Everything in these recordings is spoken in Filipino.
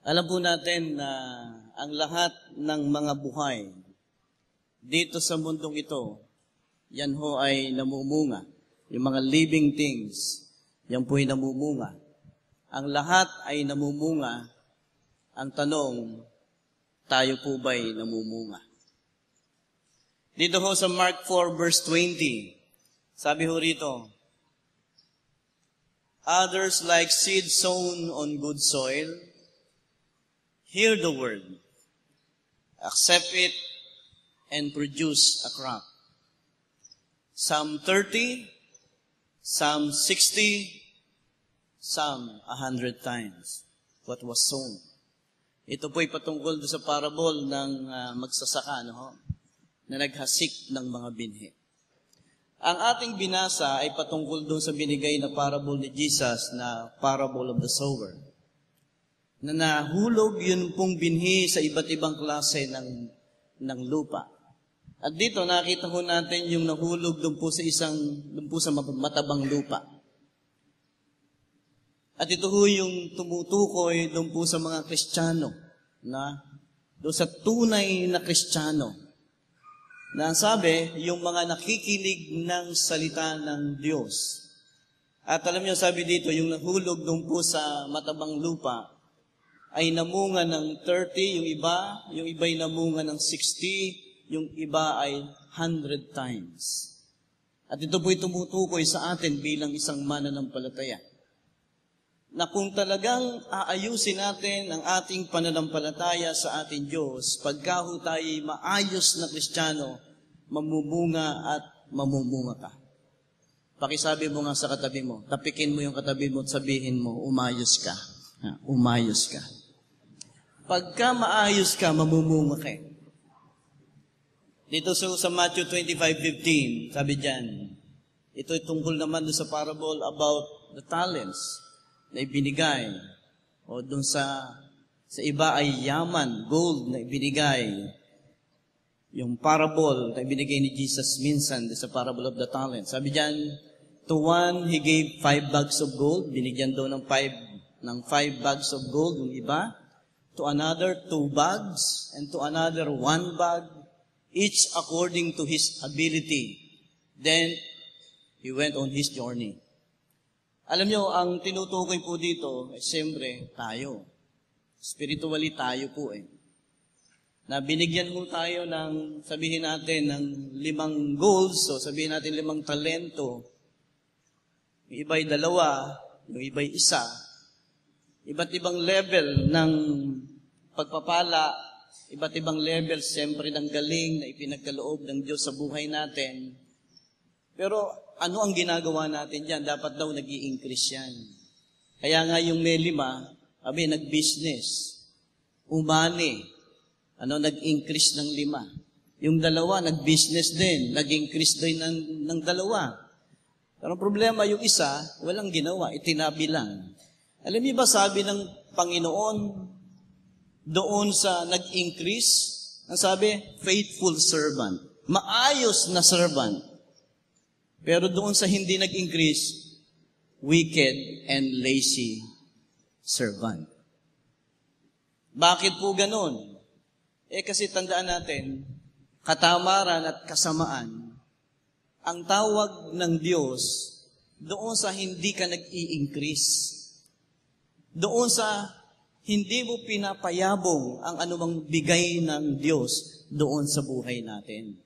Alam po natin na ang lahat ng mga buhay dito sa mundong ito, yan ho ay namumunga. Yung mga living things, yan po ay namumunga. Ang lahat ay namumunga. Ang tanong, tayo po ba'y namumunga? Dito ho sa Mark 4 verse 20, sabi ho rito, others like seed sown on good soil, hear the word, accept it, and produce a crop. Some 30, some 60, some 100 times what was sown. Ito po'y patungkol sa parable ng magsasaka, na naghasik ng mga binhi. Ang ating binasa ay patungkol doon sa binigay na parable ni Jesus na parable of the sower. Na nahulog yun pong binhi sa iba't ibang klase ng lupa. At dito nakita ko natin yung nahulog doon po sa matabang lupa. At ito ho yung tumutukoy doon po sa mga Kristiyano, doon sa tunay na Kristiyano, na sabi, yung mga nakikinig ng salita ng Diyos. At alam niyo, sabi dito, yung nahulog doon po sa matabang lupa, ay namunga ng 30, yung iba ay namunga ng 60, yung iba ay 100 times. At ito po'y tumutukoy sa atin bilang isang mananampalataya. Na kung talagang aayusin natin ang ating pananampalataya sa ating Diyos, pagka ho tayo'y maayos na Kristiyano, mamumunga at mamumunga ka. Pakisabi mo nga sa katabi mo, tapikin mo yung katabi mo at sabihin mo, umayos ka. Umayos ka. Pagka maayos ka, mamumunga ka. Dito sa Matthew 25:15, sabi dyan, ito'y tungkol naman doon sa parable about the talents na ibinigay. O doon sa iba ay yaman, gold na ibinigay. Yung parable na ibinigay ni Jesus minsan doon sa parable of the talents. Sabi dyan, to one, He gave 5 bags of gold. Binigyan daw ng 5 bags of gold yung iba. To another, 2 bags. And to another, 1 bag. Each according to his ability. Then, he went on his journey. Alam nyo, ang tinutukoy po dito, siyempre, tayo. Spiritually, tayo po Na binigyan mo tayo ng, sabihin natin, ng 5 goals, so sabihin natin 5 talento. Yung iba'y 2, yung iba'y 1. Iba't ibang level ng pagpapala, iba't ibang level, siyempre, ng galing na ipinagkaloob ng Diyos sa buhay natin. Pero ano ang ginagawa natin dyan? Dapat daw nag-i-increase yan. Kaya nga yung may 5, nag-business. Umani, nag-increase ng 5. Yung 2, nag-business din. Nag-increase din ng 2. Pero ang problema, yung 1, walang ginawa, itinabi lang. Alam niyo ba, sabi ng Panginoon, doon sa nag-increase, ang sabi, faithful servant. Maayos na servant. Pero doon sa hindi nag-increase, wicked and lazy servant. Bakit po ganun? Kasi tandaan natin, katamaran at kasamaan, ang tawag ng Diyos doon sa hindi ka nag-i-increase. Doon sa hindi mo pinapayabong ang anumang bigay ng Diyos doon sa buhay natin.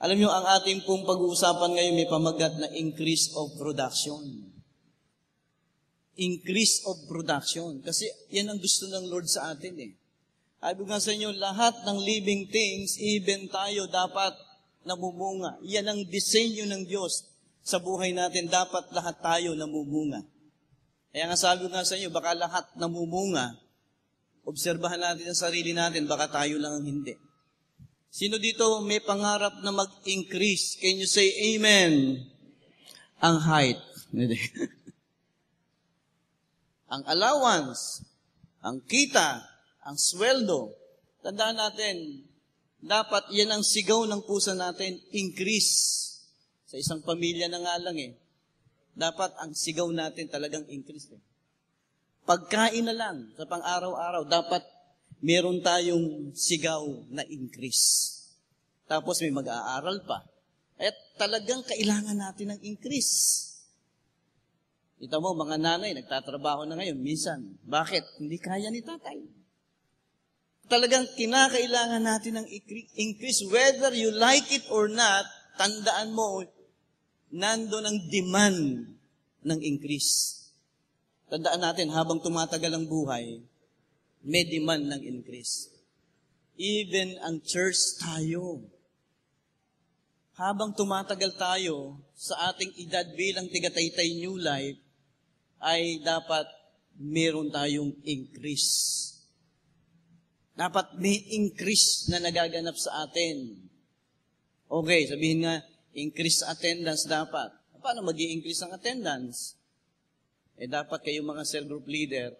Alam niyo, ang ating pong pag-uusapan ngayon may pamagat na increase of production. Increase of production. Kasi yan ang gusto ng Lord sa atin Sabi nga sa inyo, lahat ng living things, even tayo, dapat namumunga. Yan ang disenyo ng Diyos sa buhay natin. Dapat lahat tayo namumunga. Kaya nga sabi nga sa inyo, baka lahat namumunga, obserbahan natin ang sarili natin, baka tayo lang ang hindi. Sino dito may pangarap na mag-increase? Can you say amen? Ang height. Ang allowance, ang kita, ang sweldo. Tandaan natin, dapat yan ang sigaw ng puso natin, increase. Sa isang pamilya na nga lang Dapat ang sigaw natin talagang increase Pagkain na lang sa pang-araw-araw, dapat meron tayong sigaw na increase. Tapos may mag-aaral pa. At talagang kailangan natin ng increase. Ito mo, mga nanay, nagtatrabaho na ngayon, minsan. Bakit? Hindi kaya ni tatay. Talagang kinakailangan natin ng increase. Whether you like it or not, tandaan mo, nandun ang demand ng increase. Tandaan natin, habang tumatagal ang buhay, may demand ng increase. Even ang church tayo. Habang tumatagal tayo sa ating edad bilang tigataytay New Life, ay dapat meron tayong increase. Dapat may increase na nagaganap sa atin. Okay, sabihin nga, increase attendance dapat. Paano mag-i-increase ang attendance? Dapat kayong mga cell group leader,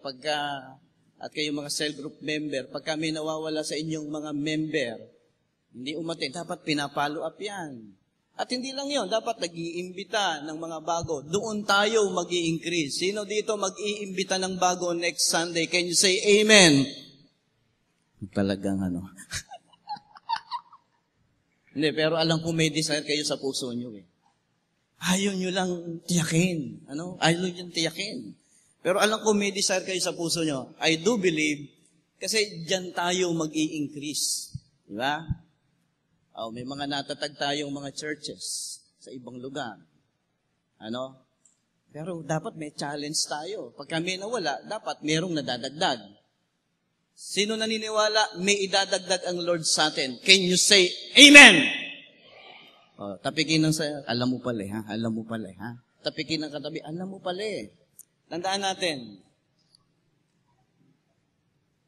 at kayong mga cell group member, pagka may nawawala sa inyong mga member, hindi umattend, dapat pinapalo up yan. At hindi lang yon, dapat nag-iimbita ng mga bago. Doon tayo mag-i-increase. Sino dito mag-iimbita ng bago next Sunday? Can you say amen? Talagang Hindi, pero alam ko may desire kayo sa puso nyo eh. Ayaw nyo lang tiyakin. Ayaw nyo tiyakin. Pero alam ko may desire kayo sa puso nyo. I do believe, kasi dyan tayo mag-i-increase. Diba? May mga natatag tayong mga churches sa ibang lugar. Pero dapat may challenge tayo. Pag kami nawala, dapat merong nadadagdag. Sino naniniwala, may idadagdag ang Lord sa atin? Can you say, Amen? Tapikin ng sa, alam mo pala, ha? Alam mo pala, ha? Tapikin ng katabi, alam mo pala, Tandaan natin,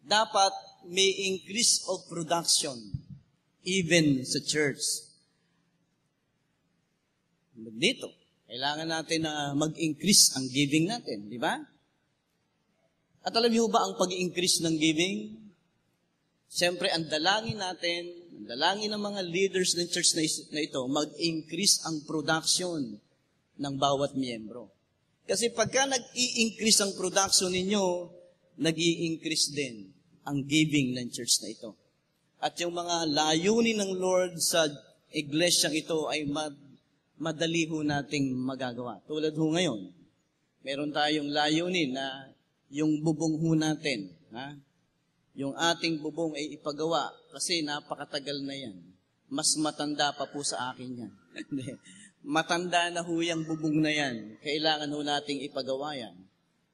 dapat may increase of production, even sa church. Dito, kailangan natin na mag-increase ang giving natin, di ba? At alam niyo ba ang pag-increase ng giving? Siyempre, ang dalangin natin, ang dalangin ng mga leaders ng church na ito, mag-increase ang production ng bawat miyembro. Kasi pagka nag-i-increase ang production ninyo, nag-i-increase din ang giving ng church na ito. At yung mga layunin ng Lord sa iglesyang ito ay madali ho nating magagawa. Tulad ho ngayon, meron tayong layunin na yung bubong ho natin, yung ating bubong ay ipagawa kasi napakatagal na yan. Mas matanda pa po sa akin yan. Matanda na ho yung bubong na yan. Kailangan ho nating ipagawa yan.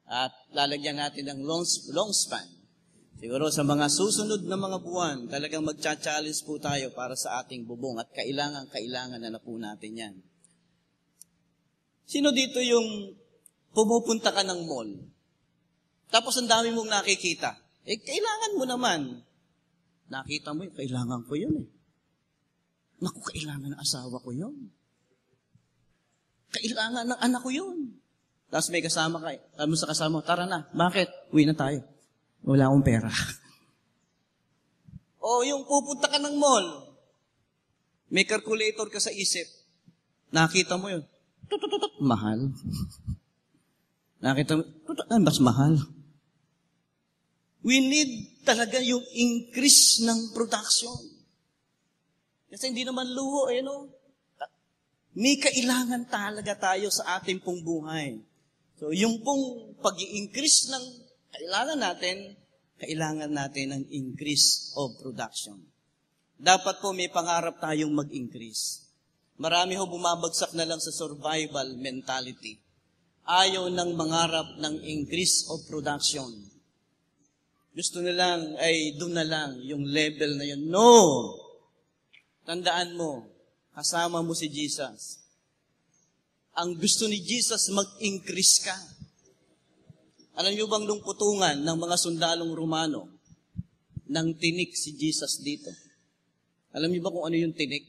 At lalagyan natin ng long span. Siguro sa mga susunod na mga buwan, talagang magcha-challenge po tayo para sa ating bubong at kailangan na po natin yan. Sino dito yung pumupunta ka ng mall? Tapos ang dami mong nakikita. Kailangan mo naman. Nakita mo, kailangan ko yun Naku, kailangan ng asawa ko yun. Kailangan ng anak ko yun. Tapos may kasama ka. Sabi mo sa kasama, tara na. Bakit? Uwi na tayo. Wala akong pera. O yung pupunta ka ng mall, may calculator ka sa isip. Nakita mo yun. Mahal. Nakita mo, mas mahal. We need talaga yung increase ng production. Kasi hindi naman luho, May kailangan talaga tayo sa ating pong buhay. So, yung pong pag-i-increase ng kailangan natin ng increase of production. Dapat po may pangarap tayong mag-increase. Marami ho bumabagsak na lang sa survival mentality. Ayaw ng mangarap ng increase of production. Gusto nilang ay doon na lang yung level na yun. No! Tandaan mo, kasama mo si Jesus. Ang gusto ni Jesus, mag-increase ka. Alam niyo bang nung putungan ng mga sundalong Romano, nang tinik si Jesus dito? Alam niyo ba kung ano yung tinik?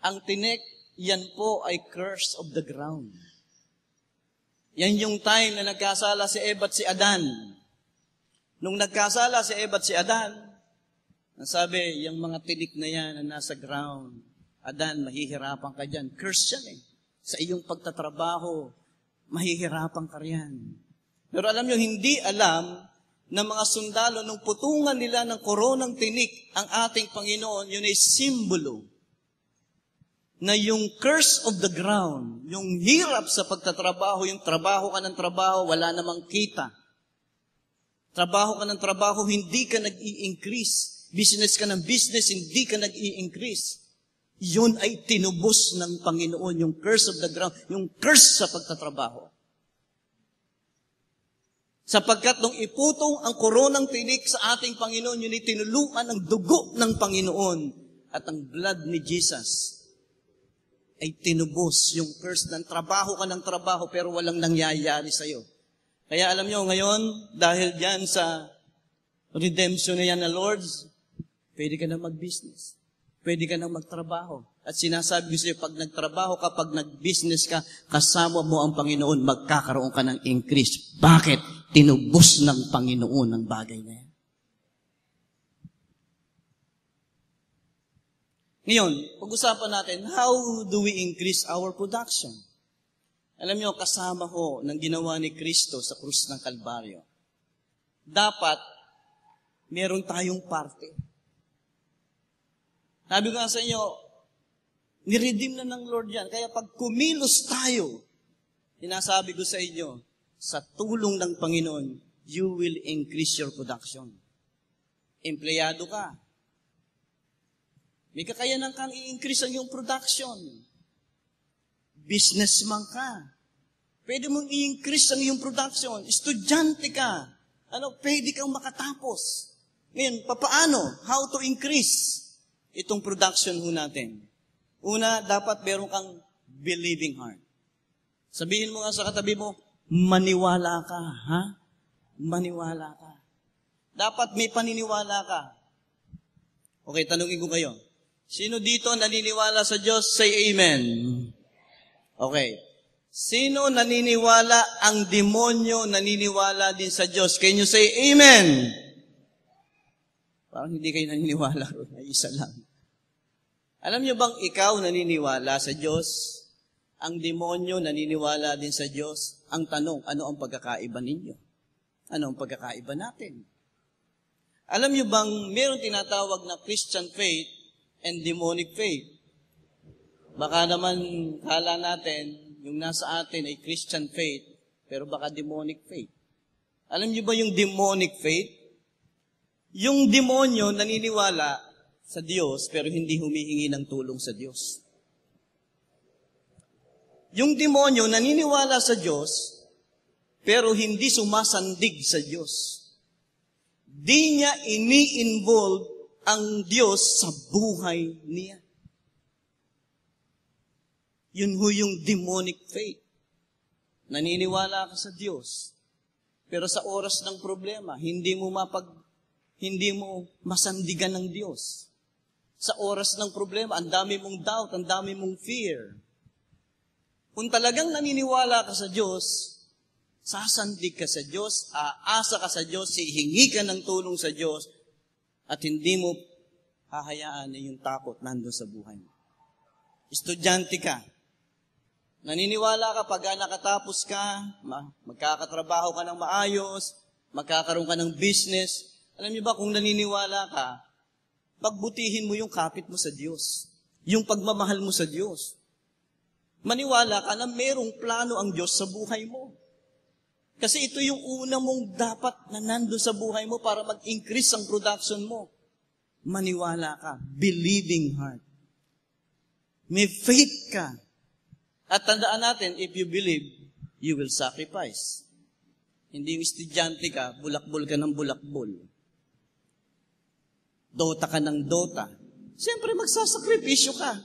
Ang tinik, yan po ay curse of the ground. Yan yung time na nagkasala si Eva at si Adan. Nung nagkasala si Eva at si Adan, nasabi, yung mga tinik na yan na nasa ground, Adan, mahihirapan ka dyan. Curse yan Sa iyong pagtatrabaho, mahihirapan ka riyan. Pero alam nyo, hindi alam ng mga sundalo nung putungan nila ng koronang tinik ang ating Panginoon, yun ay simbolo na yung curse of the ground, yung hirap sa pagtatrabaho, yung trabaho ka ng trabaho, wala namang kita. Trabaho ka ng trabaho, hindi ka nag-i-increase. Business ka ng business, hindi ka nag-i-increase. Yun ay tinubos ng Panginoon, yung curse of the ground, yung curse sa pagtatrabaho. Sapagkat nung iputong ang koronang tinik sa ating Panginoon, yun ay tinuluan ng dugo ng Panginoon at ang blood ni Jesus ay tinubos yung curse ng trabaho ka ng trabaho pero walang nangyayari sa'yo. Kaya alam nyo, ngayon, dahil dyan sa redemption na yan na Lord's, pwede ka na mag-business. Pwede ka na magtrabaho. At sinasabi ko sa'yo, pag nagtrabaho ka, pag nag-business ka, kasama mo ang Panginoon, magkakaroon ka ng increase. Bakit? Tinubos ng Panginoon ang bagay na yan. Ngayon, pag-usapan natin, how do we increase our production? Alam niyo, kasama ho ng ginawa ni Kristo sa krus ng Kalbaryo. Dapat, meron tayong parte. Sabi ko nga sa inyo, niredeem na ng Lord yan. Kaya pag kumilos tayo, sinasabi ko sa inyo, sa tulong ng Panginoon, you will increase your production. Empleyado ka. May kakayanan kang i-increase ang iyong production. Businessman ka. Pwede mong i-increase ang iyong production. Estudyante ka. Pwede kang makatapos. Ngayon, papaano? How to increase itong production ho natin? Una, dapat meron kang believing heart. Sabihin mo nga sa katabi mo, maniwala ka, ha? Maniwala ka. Dapat may paniniwala ka. Okay, tanungin ko kayo. Sino dito naniniwala sa Diyos? Say amen. Okay. Sino naniniwala ang demonyo naniniwala din sa Diyos? Can you say amen? Parang hindi kayo naniniwala. Ay, isa lang. Alam niyo bang ikaw naniniwala sa Diyos? Ang demonyo naniniwala din sa Diyos? Ang tanong, ano ang pagkakaiba ninyo? Ano ang pagkakaiba natin? Alam niyo bang mayroong tinatawag na Christian faith and demonic faith? Baka naman kala natin, yung nasa atin ay Christian faith, pero baka demonic faith. Alam niyo ba yung demonic faith? Yung demonyo naniniwala sa Diyos, pero hindi humihingi ng tulong sa Diyos. Yung demonyo naniniwala sa Diyos, pero hindi sumasandig sa Diyos. Di niya ini-involve ang Diyos sa buhay niya. Yun ho yung demonic faith. Naniniwala ka sa Diyos, pero sa oras ng problema, hindi mo masandigan ng Diyos. Sa oras ng problema, ang dami mong doubt, ang dami mong fear. Kung talagang naniniwala ka sa Diyos, sasandig ka sa Diyos, aasa ka sa Diyos, hihingi ka ng tulong sa Diyos, at hindi mo hahayaan na yung takot nandun sa buhay mo. Estudyante ka. Naniniwala ka pag nakatapos ka, magkakatrabaho ka ng maayos, magkakaroon ka ng business. Alam niyo ba kung naniniwala ka, pagbutihin mo yung kapit mo sa Diyos. Yung pagmamahal mo sa Diyos. Maniwala ka na merong plano ang Diyos sa buhay mo. Kasi ito yung una mong dapat na nandun sa buhay mo para mag-increase ang production mo. Maniwala ka. Believing heart. May faith ka. At tandaan natin, if you believe, you will sacrifice. Hindi yung estudyante ka, bulakbol ka ng bulakbol. Dota ka ng dota. Siyempre, magsasakripisyo ka.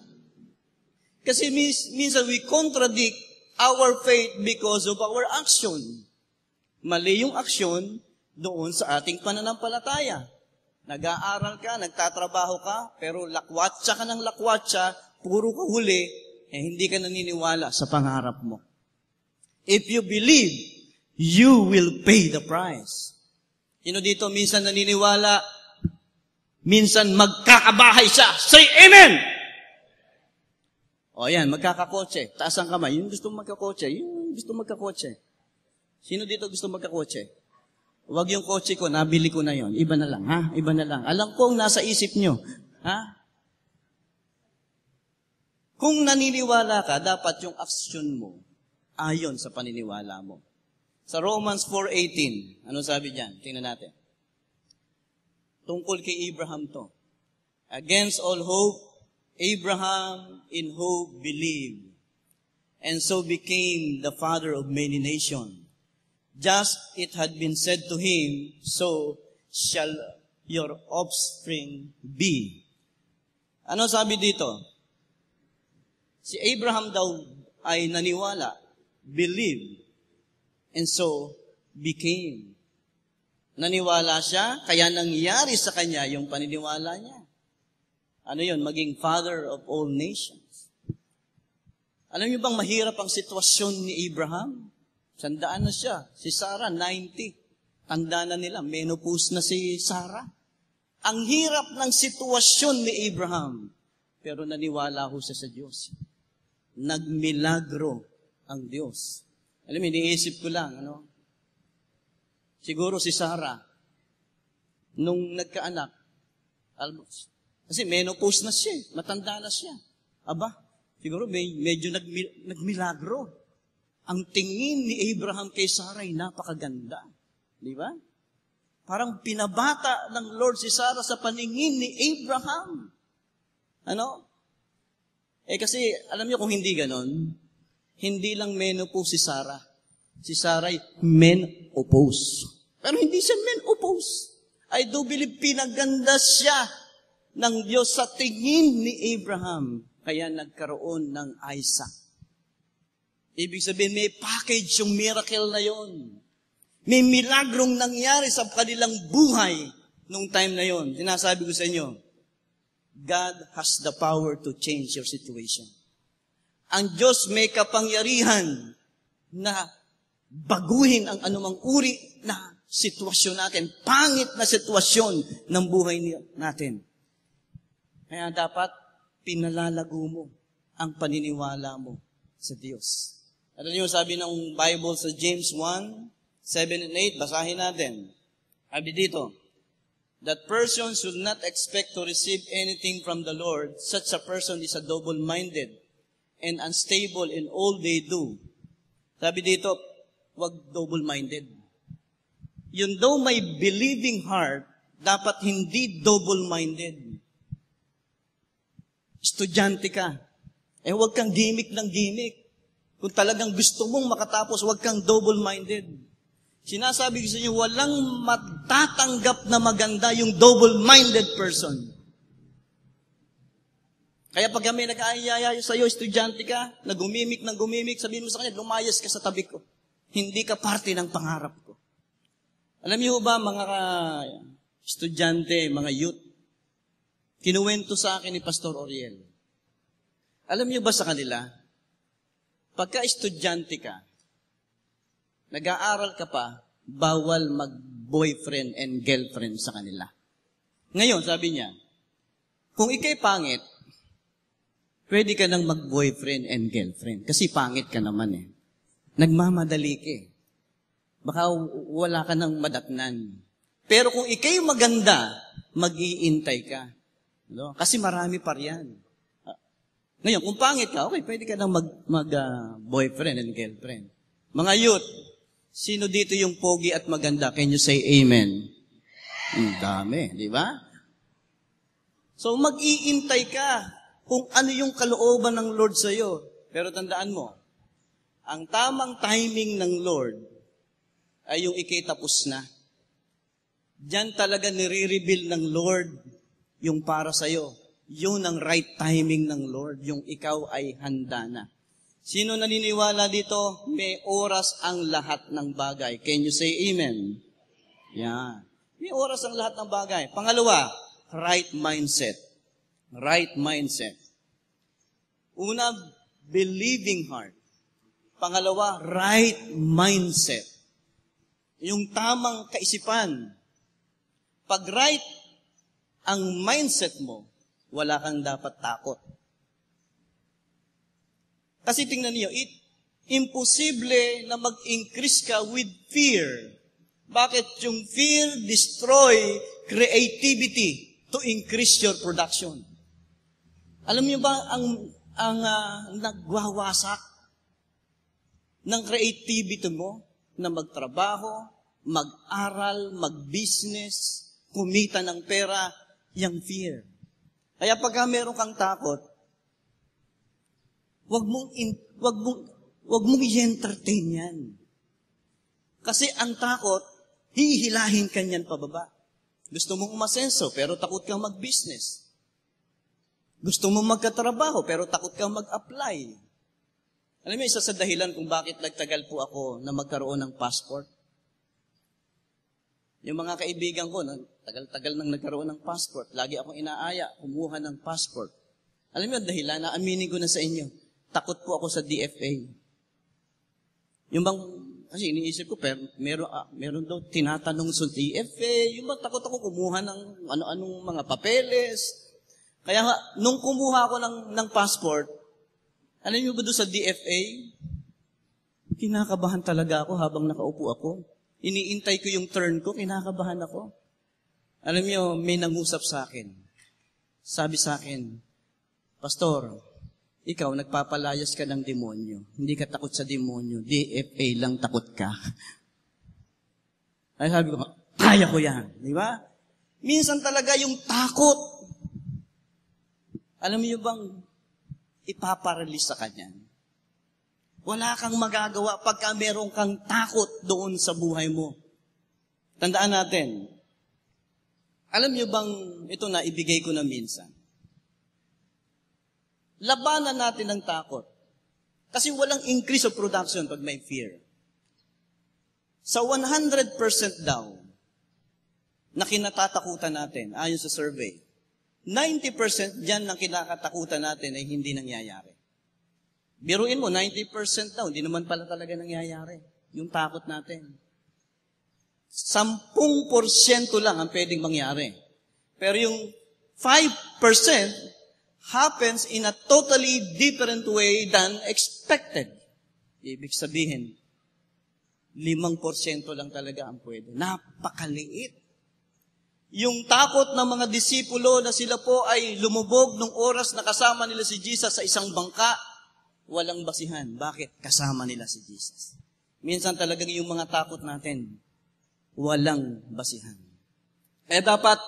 Kasi minsan we contradict our faith because of our action. Mali yung aksyon doon sa ating pananampalataya. Nag-aaral ka, nagtatrabaho ka, pero lakwatsa ka ng lakwatsa, puro ka huli, hindi ka naniniwala sa pangarap mo. If you believe, you will pay the price. Sino dito minsan naniniwala, minsan magkakabahay siya. Say amen! O yan, magkakakotse. Taas ang kamay. Yung gusto magkakotse, yung gusto magkakotse. Sino dito gusto magkakotse? Huwag yung kotse ko, nabili ko na yon. Iba na lang, ha? Iba na lang. Alam ko ang nasa isip nyo. Ha? Kung naniniwala ka, dapat yung aksyon mo ayon sa paniniwala mo. Sa Romans 4:18, ano sabi diyan? Tingnan natin. Tungkol kay Abraham to. Against all hope, Abraham in hope believed, and so became the father of many nations. Just it had been said to him, so shall your offspring be. Ano sabi dito? Si Abraham daw ay naniwala, believed, and so became. Naniwala siya, kaya nangyari sa kanya yung paniniwala niya. Ano yun? Maging father of all nations. Alam niyo bang mahirap ang sitwasyon ni Abraham? Sandaan na siya. Si Sarah, 90. Tanda na nila, menopause na si Sarah. Ang hirap ng sitwasyon ni Abraham. Pero naniwala ho siya sa Diyos. Nagmilagro ang Diyos. Alam mo, iniisip ko lang, siguro si Sarah, nung nagkaanak, kasi menopause na siya, matanda na siya. Aba, siguro medyo nagmilagro. Ang tingin ni Abraham kay Sarah ay napakaganda. Di ba? Parang pinabata ng Lord si Sarah sa paningin ni Abraham. Kasi, alam niyo kung hindi ganon, hindi lang menopause si Sarah. Si Sarah ay menopause. Pero hindi siya menopause. I do believe pinaganda siya ng Diyos sa tingin ni Abraham. Kaya nagkaroon ng Isaac. Ibig sabihin, may package yung miracle na yon. May milagrong nangyari sa kanilang buhay nung time na yon. Sinasabi ko sa inyo, God has the power to change your situation. Ang Diyos may kapangyarihan na baguhin ang anumang uri na sitwasyon natin, pangit na sitwasyon ng buhay natin. Kaya dapat pinalalago mo ang paniniwala mo sa Diyos. Ano yung sabi ng Bible sa James 1:7 and 8, basahin natin. Sabi dito, that person should not expect to receive anything from the Lord. Such a person is a double-minded and unstable in all they do. Sabi dito, wag double-minded. Yun daw may believing heart, dapat hindi double-minded. Estudyante ka. Wag kang gimmick ng gimmick. Kung talagang gusto mong makatapos, wag kang double-minded. Sinasabi ko sa inyo, walang matatanggap na maganda yung double-minded person. Kaya pag kami nag-aayaya sa iyo, estudyante ka, nagumimik ng gumimik, sabihin mo sa kanya, lumayas ka sa tabi ko. Hindi ka parte ng pangarap ko. Alam niyo ba, mga estudyante, mga youth, kinuwento sa akin ni Pastor Oriel. Alam niyo ba sa kanila, pagka estudyante ka, nag-aaral ka pa, bawal mag-boyfriend and girlfriend sa kanila. Ngayon, sabi niya, kung ikay pangit, pwede ka nang mag-boyfriend and girlfriend. Kasi pangit ka naman eh. Nagmamadali ka eh. Baka wala ka nang madatnan. Pero kung ikay maganda, mag-iintay ka. Kasi marami pa riyan. Ngayon, kung pangit ka, okay, pwede ka nang mag-boyfriend and girlfriend. Mga youth, sino dito yung pogi at maganda? Can you say amen? Ang dami, di ba? So, mag-iintay ka kung ano yung kalooban ng Lord sa iyo. Pero tandaan mo, ang tamang timing ng Lord ay yung ikay tapos na. Diyan talaga nire-reveal ng Lord yung para sa iyo. Yun ang right timing ng Lord, yung ikaw ay handa na. Sino naniniwala dito? May oras ang lahat ng bagay. Can you say amen? Yan. May oras ang lahat ng bagay. Pangalawa, right mindset. Right mindset. Una, believing heart. Pangalawa, right mindset. Yung tamang kaisipan. Pag right ang mindset mo, wala kang dapat takot. Kasi tingnan niyo, Imposible na mag-increase ka with fear. Bakit? Yung fear destroy creativity to increase your production. Alam niyo ba ang nagwawasak ng creativity mo na magtrabaho, mag-aral, mag-business, kumita ng pera, yung fear. Kaya pagka meron kang takot, wag mong i-entertain yan. Kasi ang takot, hihilahin ka niyan pababa. Gusto mong umasenso, pero takot kang mag-business. Gusto mong magkatrabaho, pero takot kang mag-apply. Alam mo, isa sa dahilan kung bakit nagtagal po ako na magkaroon ng passport. Yung mga kaibigan ko, tagal-tagal nang nagkaroon ng passport. Lagi akong inaaya, kumuha ng passport. Alam mo yung dahilan, naaminin ko na sa inyo, takot po ako sa DFA. Yung bang, kasi iniisip ko, pero meron daw tinatanong sa DFA, yung bang takot ako kumuha ng ano-anong mga papeles. Kaya nga, nung kumuha ako ng passport, alam niyo ba doon sa DFA, kinakabahan talaga ako habang nakaupo ako. Iniintay ko yung turn ko, kinakabahan ako. Alam niyo, may nangusap sa akin. Sabi sa akin, Pastor, ikaw nagpapalayas ka ng demonyo. Hindi ka takot sa demonyo. DFA lang takot ka. Ay sabi ko, kaya ko yan. Di ba? Minsan talaga yung takot. Alam niyo bang ipaparalis sa kanya? Wala kang magagawa pagka meron kang takot doon sa buhay mo. Tandaan natin, alam niyo bang ito na ibigay ko na minsan? Labanan natin ang takot. Kasi walang increase of production pag may fear. Sa 100% daw na kinatatakutan natin, ayon sa survey, 90% dyan ng kinakatakutan natin ay hindi nangyayari. Biruin mo, 90% daw, hindi naman pala talaga nangyayari. Yung takot natin. 10% lang ang pwedeng mangyari. Pero yung 5% happens in a totally different way than expected. Ibig sabihin, 5% lang talaga ang pwede. Napakaliit. Yung takot ng mga disipulo na sila po ay lumubog nung oras na kasama nila si Jesus sa isang bangka, walang basihan. Bakit? Kasama nila si Jesus. Minsan talaga yung mga takot natin, walang basihan. Kaya dapat,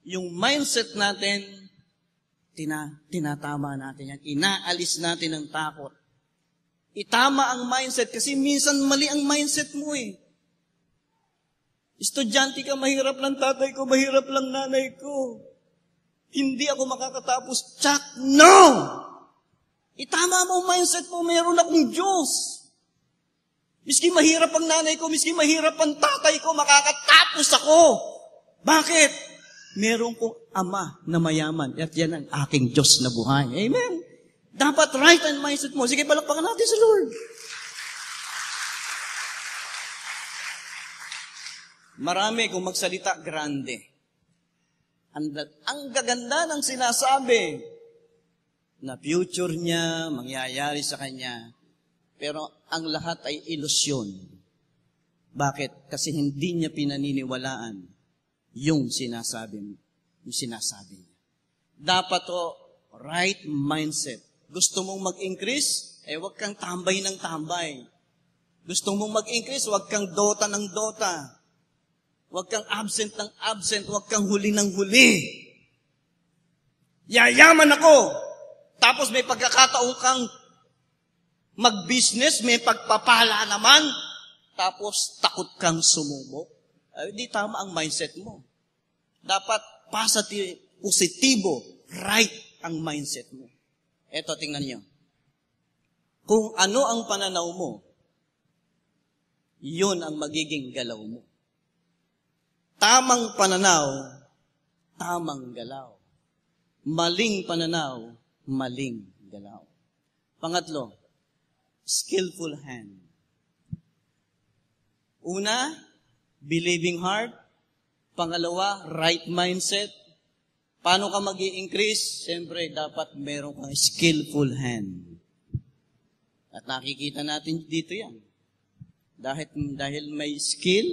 yung mindset natin, tinatama natin yan. Inaalis natin ang takot. Itama ang mindset kasi minsan mali ang mindset mo eh. Estudyante ka, mahirap lang tatay ko, mahirap lang nanay ko. Hindi ako makakatapos. Chuck, no! Itama mo ang mindset mo, mayroon akong Diyos. Miski mahirap ang nanay ko, miski mahirap ang tatay ko, makakatapos ako. Bakit? Meron kong ama na mayaman at yan ang aking Diyos na buhay. Amen? Dapat right ang mindset mo. Sige, palakpakan natin sa Lord. Marami kung magsalita, grande. Ang gaganda ng sinasabi na future niya, mangyayari sa kanya. Pero ang lahat ay ilusyon. Bakit? Kasi hindi niya pinaniniwalaan yung sinasabi niya. Dapat right mindset. Gusto mong mag-increase? Huwag kang tambay ng tambay. Gusto mong mag-increase? Huwag kang dota ng dota. Huwag kang absent ng absent. Huwag kang huli ng huli. Yayaman ako. Tapos may pagkakataon kang mag-business, may pagpapala naman. Tapos takot kang sumubok. Di tama ang mindset mo. Dapat positibo, right ang mindset mo. Eto, tingnan niyo. Kung ano ang pananaw mo, yun ang magiging galaw mo. Tamang pananaw, tamang galaw. Maling pananaw, maling galaw. Pangatlo, skillful hand. Una, believing heart. Pangalawa, right mindset. Paano ka mag-i-increase? Siyempre, dapat meron kang skillful hand. At nakikita natin dito yan. Dahil may skill,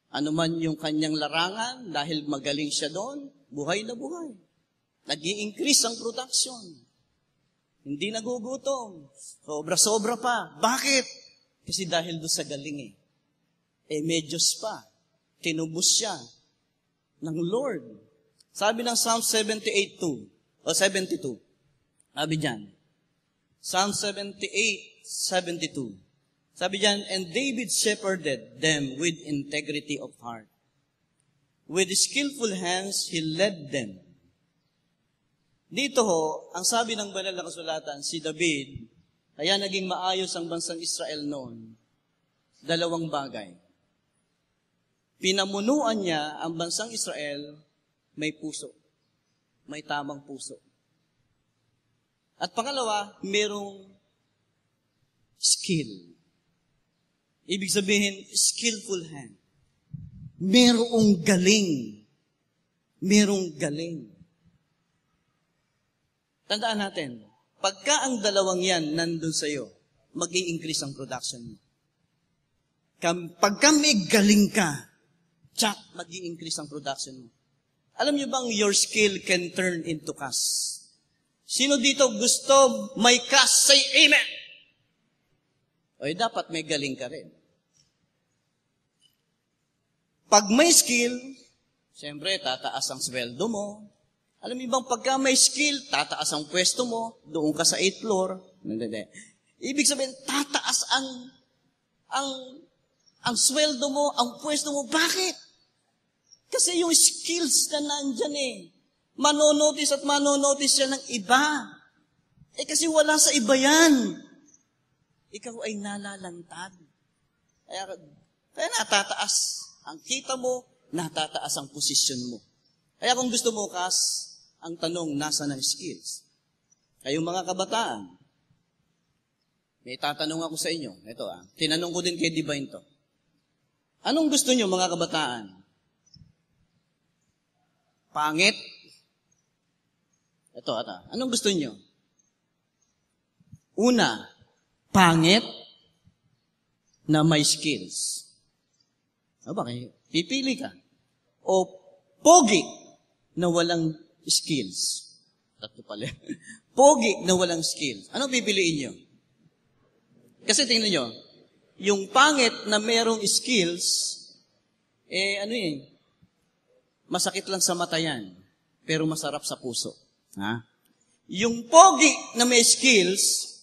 ano man yung kanyang larangan, dahil magaling siya doon, buhay na buhay. Nag-i-increase ang production. Hindi nagugutom. Sobra-sobra pa. Bakit? Kasi dahil doon sa galing medyos pa. Tinubos siya ng Lord. Sabi ng Psalm 78:2 o 72. Sabi diyan. Psalm 78:72. Sabi diyan, and David shepherded them with integrity of heart. With skillful hands, he led them. Dito ang sabi ng banal na kasulatan, si David, kaya naging maayos ang bansang Israel noon, dalawang bagay. Pinamunuan niya ang bansang Israel, may puso. May tamang puso. At pangalawa, merong skill. Ibig sabihin, skillful hand. Merong galing. Merong galing. Tandaan natin, pagka ang dalawang yan nandun sa'yo, mag-i-increase ang production mo. Pagka may galing ka, mag-i-increase ang production mo. Alam niyo bang your skill can turn into cash? Sino dito gusto may cash? Say amen! Dapat may galing ka rin. Pag may skill, siyempre, tataas ang sweldo mo. Alam niyo bang pagka may skill, tataas ang pwesto mo, doon ka sa 8th floor. Hindi. Ibig sabihin, tataas ang sweldo mo, ang pwesto mo. Bakit? Kasi yung skills na nandyan manonotice at manonotice siya ng iba. Kasi wala sa iba yan. Ikaw ay nalalantad. Kaya natataas ang kita mo, natataas ang posisyon mo. Kaya kung gusto mo, ang tanong, nasa ng skills? Kayong mga kabataan, may tatanong ako sa inyo. Ito tinanong ko din kay Divine to. Anong gusto nyo mga kabataan? Pangit? Ito. Anong gusto nyo? Una, pangit na may skills. Bakit? Pipili ka. O pogi na walang skills. Tatlo pala. Pogi na walang skills. Ano pipiliin nyo? Kasi tingnan nyo, yung pangit na merong skills, masakit lang sa mata yan, pero masarap sa puso. Yung pogi na may skills,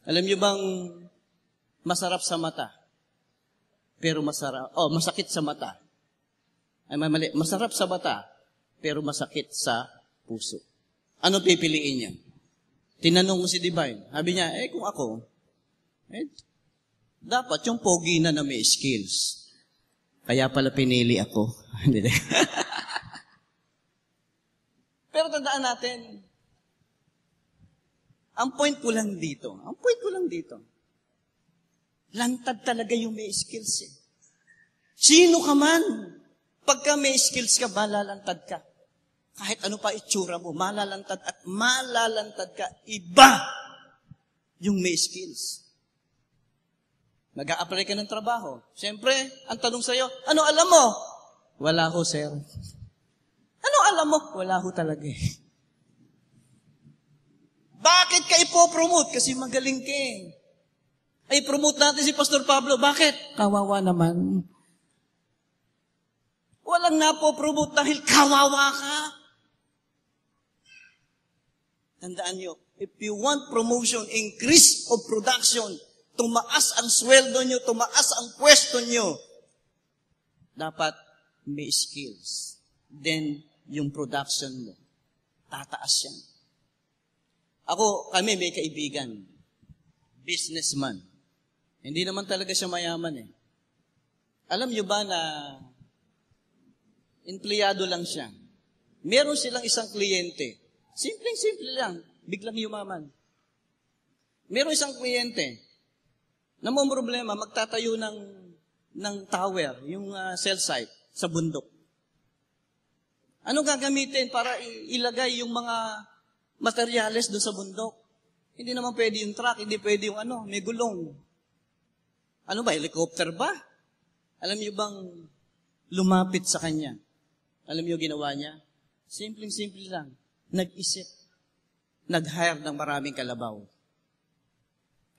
alam nyo bang masarap sa mata, pero masakit sa mata. Masarap sa mata, pero masakit sa puso. Ano pipiliin niya? Tinanong mo si Divine. Sabi niya, kung ako, dapat yung pogi na may skills. Kaya pala pinili ako. Pero tandaan natin, ang point ko lang dito, lantad talaga yung may skills Sino ka man, pagka may skills ka, malalantad ka. Kahit ano pa itsura mo, malalantad ka. Iba yung may skills. Mag-a-apply ka ng trabaho. Siyempre, ang tanong sa'yo, ano alam mo? Wala ho, sir. Ano alam mo? Wala ho talaga Bakit ka ipopromote? Kasi magaling ka Ay, promote natin si Pastor Pablo. Bakit? Kawawa naman. Walang napopromote dahil kawawa ka. Tandaan nyo, if you want promotion, increase of production, tumaas ang sweldo nyo, tumaas ang pwesto nyo, dapat may skills. Then, yung production mo, tataas yan. Kami may kaibigan, businessman. Hindi naman talaga siya mayaman Alam nyo ba na empleyado lang siya? Meron silang isang kliyente. Simpleng-simple lang. Biglang yumaman. Meron isang kliyente na may problema, magtatayo ng tower, yung cell site sa bundok. Anong gagamitin para ilagay yung mga materyales doon sa bundok? Hindi naman pwede yung truck, hindi pwede yung may gulong. Ano ba, helicopter ba? Alam niyo bang lumapit sa kanya? Alam niyo ginawa niya? Simpleng-simple lang. Nag-isip. Nag-hire ng maraming kalabaw.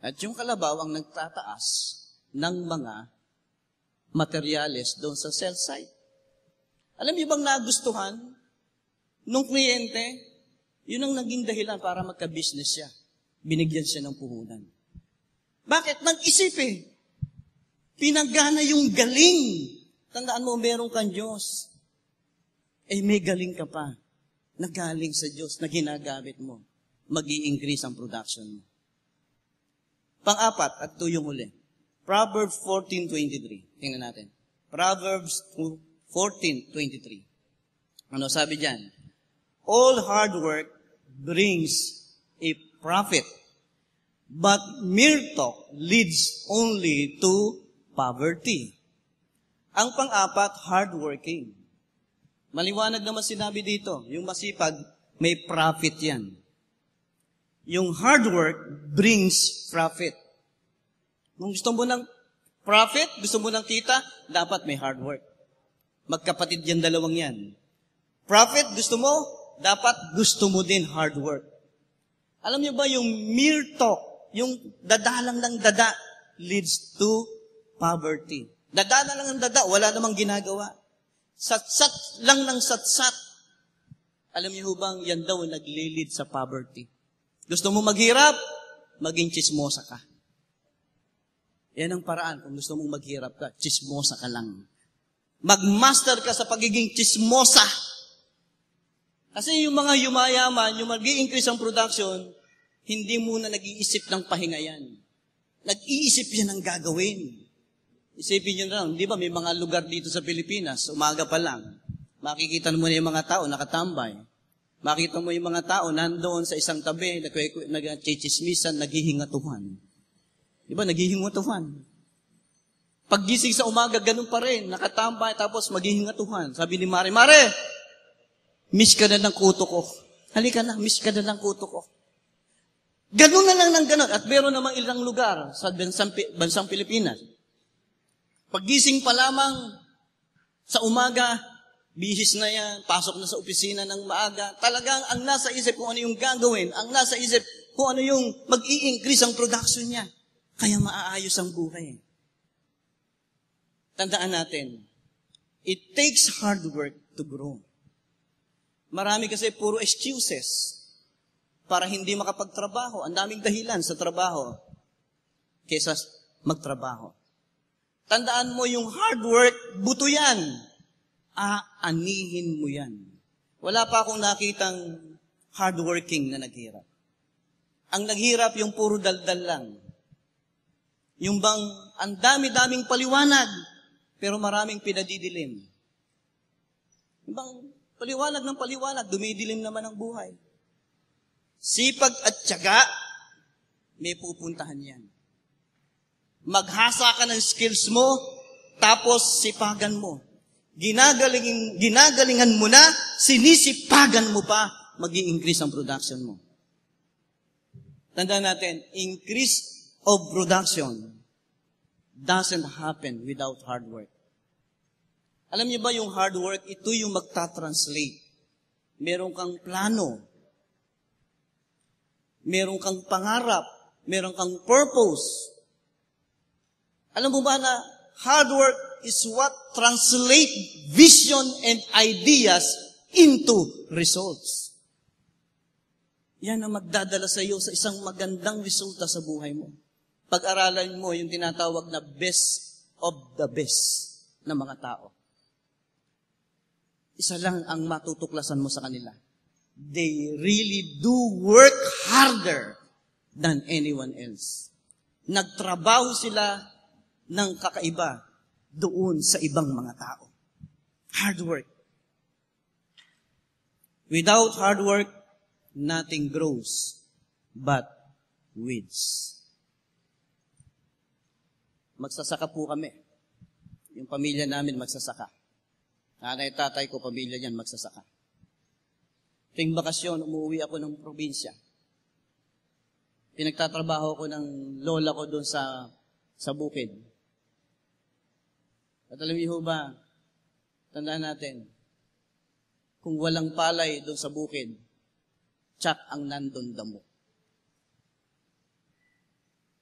At yung kalabaw ang nagtataas ng mga materyales doon sa cell site. Alam niyo bang nagustuhan nung kliyente? Yun ang naging dahilan para magka-business siya. Binigyan siya ng puhunan. Bakit? Nag-isip eh. Pinagana yung galing. Tandaan mo, meron kang Diyos. May galing ka pa na galing sa Diyos na ginagamit mo. Mag-i-increase ang production mo. Pang-apat, at ito yung huli. Proverbs 14:23. Tingnan natin. Proverbs 14:23. Ano sabi diyan? All hard work brings a profit, but mere talk leads only to poverty. Ang pang-apat, hardworking. Maliwanag naman sinabi dito, yung masipag, may profit yan. Yung hard work brings profit. Kung gusto mo ng profit, gusto mo ng kita, dapat may hard work. Magkapatid yan, dalawang yan. Profit, gusto mo, dapat gusto mo din hard work. Alam niyo ba yung mere talk, yung dadalang ng dada, leads to poverty. Dada na lang ng dada, wala namang ginagawa. Satsat lang ng satsat. Alam niyo bang yan daw naglilid sa poverty. Gusto mo maghirap, maging chismosa ka. Yan ang paraan kung gusto mong maghirap ka, chismosa ka lang. Magmaster ka sa pagiging chismosa. Kasi yung mga yumayaman, yung mag-i-increase ang production, hindi muna nag-iisip ng pahinga yan. Nag-iisip yan ng gagawin. Isipin nyo na lang, di ba may mga lugar dito sa Pilipinas, umaga pa lang, makikita mo na yung mga tao nakatambay. Makita mo yung mga tao nandoon sa isang tabi, nag-chichismisan, naghihingatuhan. Di ba, naghihingatuhan. Paggising sa umaga, ganun pa rin, nakatambay, tapos maghihingatuhan. Sabi ni Mare, Mare, miss ka na ng kuto ko. Halika na, miss ka na ng kuto ko. Ganun na lang ng ganun. At meron namang ilang lugar sa bansang Pilipinas. Paggising pa lamang sa umaga, bihis na yan, pasok na sa opisina ng maaga. Talagang ang nasa isip kung ano yung gagawin, ang nasa isip kung ano yung mag-i-increase ang production niya. Kaya maaayos ang buhay. Tandaan natin, it takes hard work to grow. Marami kasi puro excuses para hindi makapagtrabaho. Ang daming dahilan sa trabaho kaysa magtrabaho. Tandaan mo yung hard work, buto yan. Aanihin mo yan. Wala pa akong nakitang hardworking na naghirap. Ang naghirap yung puro daldal lang. Yung bang ang dami-daming paliwanag, pero maraming pinadidilim. Yung bang paliwanag ng paliwanag, dumidilim naman ang buhay. Sipag at tiyaga, may pupuntahan yan. Maghasa ka ng skills mo, tapos sipagan mo. Ginagalingan mo na, sinisipagan mo pa, mag-i-increase ang production mo. Tandaan natin, increase of production doesn't happen without hard work. Alam niyo ba yung hard work, ito yung magta-translate. Meron kang plano, meron kang pangarap, meron kang purpose. Alam mo ba na hard work is what translate vision and ideas into results. Yan ang magdadala sa iyo sa isang magandang resulta sa buhay mo. Pag-aralan mo yung tinatawag na best of the best na mga tao. Isa lang ang matutuklasan mo sa kanila. They really do work harder than anyone else. Nagtrabaho sila ng kakaiba doon sa ibang mga tao. Hard work. Without hard work, nothing grows but weeds. Magsasaka po kami. Yung pamilya namin magsasaka. Nanay, tatay ko, pamilya niyan magsasaka. Tuwing bakasyon, umuwi ako ng probinsya. Pinagtatrabaho ko ng lola ko doon sa bukid. At alam niyo ba, tandaan natin, kung walang palay doon sa bukid, tsak ang nandun damo.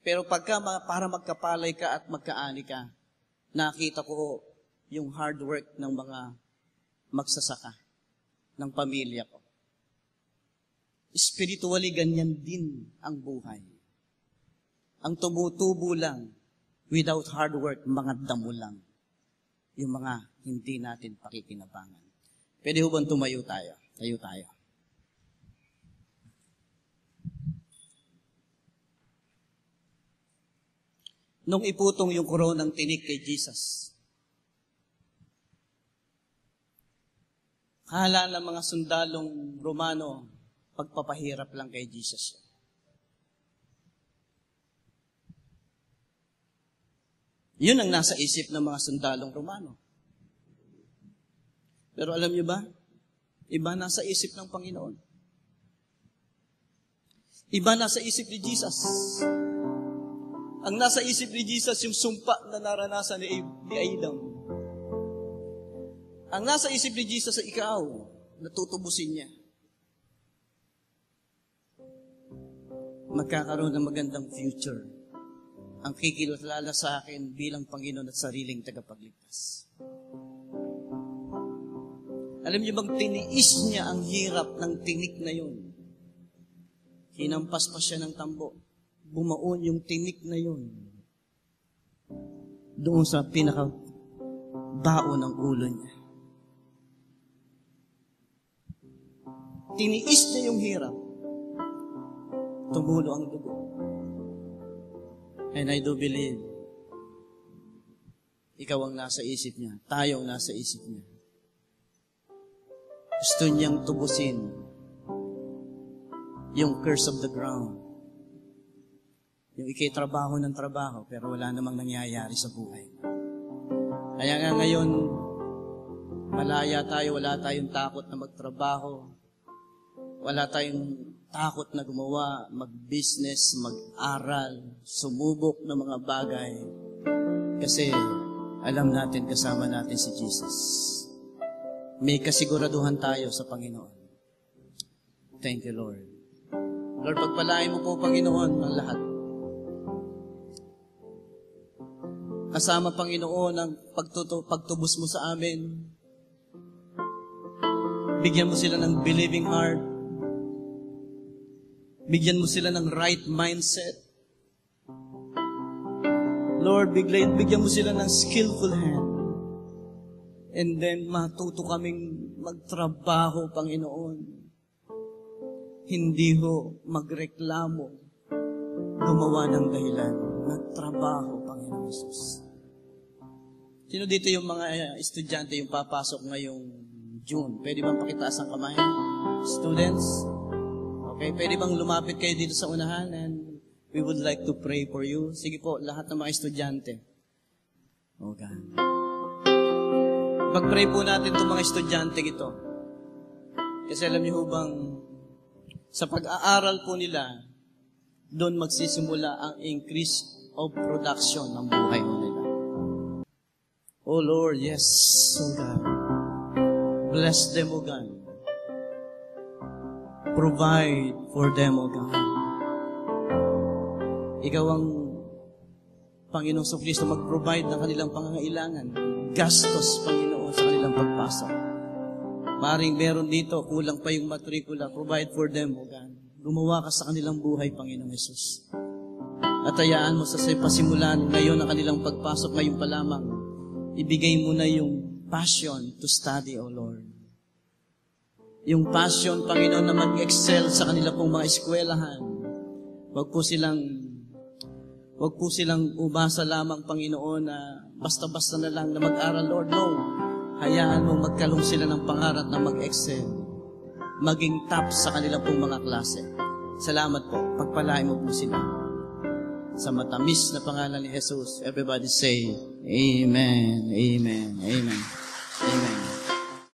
Pero para magkapalay ka at magkaani ka, nakita ko yung hard work ng mga magsasaka, ng pamilya ko. Spiritually, ganyan din ang buhay. Ang tumutubo lang, without hard work, mga damo lang. Yung mga hindi natin pakikinabangan. Pwede ho bang tumayo tayo? Tayo tayo. Nung iputong yung koronang tinik kay Jesus, kala ng mga sundalong Romano, pagpapahirap lang kay Jesus. Yun ang nasa isip ng mga sundalong Romano. Pero alam niyo ba? Iba nasa isip ng Panginoon. Iba nasa isip ni Jesus. Ang nasa isip ni Jesus, yung sumpa na naranasan ni Adam. Ang nasa isip ni Jesus ay ikaw, natutubusin niya. Magkakaroon ng magandang future. Ang kikilala sa akin bilang Panginoon at sariling tagapagligtas. Alam niyo bang tiniis niya ang hirap ng tinik na yun? Hinampas pa siya ng tambo. Bumaon yung tinik na yun. Doon sa pinaka-bao ng ulo niya. Tiniis niya yung hirap. Tumulo ang dugo. And I do believe, ikaw ang nasa isip niya. Tayo ang nasa isip niya. Gusto niyang tubusin yung curse of the ground. Yung ikay trabaho ng trabaho, pero wala namang nangyayari sa buhay. Kaya nga ngayon, malaya tayo, wala tayong takot na magtrabaho. Wala tayong takot na gumawa, mag-business, mag-aral, sumubok ng mga bagay. Kasi alam natin, kasama natin si Jesus. May kasiguraduhan tayo sa Panginoon. Thank you, Lord. Lord, pagpalain mo po, Panginoon, ang lahat. Kasama, Panginoon, ang pagtubos mo sa amin. Bigyan mo sila ng believing heart. Bigyan mo sila ng right mindset. Lord, bigyan mo sila ng skillful hand. And then, matuto kaming magtrabaho, Panginoon. Hindi ho magreklamo, gumawa ng dahilan. Magtrabaho, Panginoon Jesus. Sino dito yung mga estudyante yung papasok ngayong June? Pwede bang pakitaas ang kamay? Students? Okay, pwede bang lumapit kayo dito sa unahan and we would like to pray for you. Sige po, lahat ng mga estudyante. Oh God. Pag-pray po natin itong mga estudyante ito. Kasi alam niyo bang sa pag-aaral po nila, doon magsisimula ang increase of production ng buhay mo nila. Oh Lord, yes, oh God. Bless them, oh God. Provide for them, oh God. Ikaw ang Panginoong Kristo mag-provide ng kanilang pangangailangan. Gastos, Panginoon, sa kanilang pagpasok. Maring meron dito, kulang pa yung matrikula. Provide for them, oh God. Gumawa ka sa kanilang buhay, Panginoong Jesus. At hayaan mo sa pasimulan ngayon ang kanilang pagpasok ngayon pa lamang. Ibigay mo na yung passion to study, O Lord. Yung passion, Panginoon, na mag-excel sa kanila pong mga eskwelahan. Huwag po silang umasa lamang, Panginoon, na basta-basta na lang na mag-aral, Lord. No. Hayaan mo magkalong sila ng pangarap na mag-excel. Maging top sa kanila pong mga klase. Salamat po. Pagpalain mo po sila. Sa matamis na pangalan ni Jesus, everybody say, Amen, Amen, Amen, Amen.